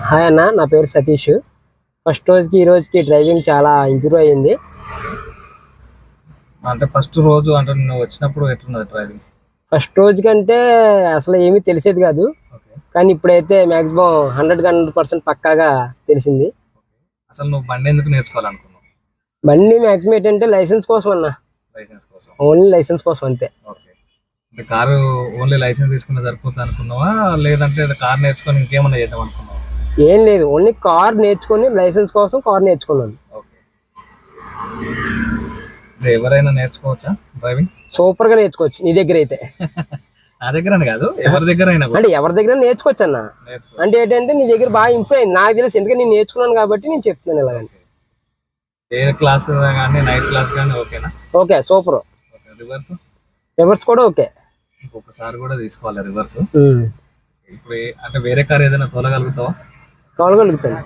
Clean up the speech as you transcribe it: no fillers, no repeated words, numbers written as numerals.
Hi అన్న, నా పేరు సతీష్. ఫస్ట్ రోజుకి ఈ రోజుకి డ్రైవింగ్ చాలా ఇంప్రూవ్ అయ్యింది. అంటే ఫస్ట్ రోజు అంటే నువ్వు వచ్చినప్పుడు ఎట్లున్నది డ్రైవింగ్? ఫస్ట్ రోజు కంటే అసలు ఏమీ తెలిసేది కాదు, ఓకే. కానీ ఇప్పుడైతే మ్యాక్సిమం 100% పక్కాగా తెలిసింది. అసలు నువ్వు బండి ఎందుకు నేర్చుకోవాలనుకున్నావు? బండి మ్యాక్సిమం ఏంటంటే లైసెన్స్ కోసం అన్న, లైసెన్స్ కోసం. ఓన్లీ లైసెన్స్ కోసం అంతే. ఓకే. అంటే కారు ఓన్లీ లైసెన్స్ తీసుకున్న సరిపోతుంది అనుకున్నావా, లేదంటే కార్ నేర్చుకొని ఇంకేమన్నా చేద్దాం అనుకున్నావా? ఏం లేదు, ఓన్లీ కార్ నేర్చుకొని లైసెన్స్ కోసం కార్ నేర్చుకున్నాను. ఓకే. అంటే ఎవరైనా నేర్చుకోవచ్చా డ్రైవింగ్? సూపర్ గా నేర్చుకోవచ్చు నీ దగ్గర అయితే. నా దగ్గర కాదు, ఎవరి దగ్గర అయినా అంటే ఎవరి దగ్గర నేర్చుకోవచ్చు అన్న. అంటే ఏంటంటే నీ దగ్గర బాగా ఇంప్రూవ్ అయింది నాకు తెలుసు, ఎందుకంటే నేను నేర్చుకున్నాను కాబట్టి నేను చెప్తున్నాను ఇలాగంటే. ఏ క్లాస్ కానీ నైట్ క్లాస్ కానీ ఓకేనా? Okay, super. రివర్స్? రివర్స్ కూడా ఓకే. ఇంకొకసారి కూడా తీసుకోవాలి రివర్స్. ఇప్పుడు అంటే వేరే కార్ ఏదైనా తోలగలుగుతావా? తోలగలుగుతాను.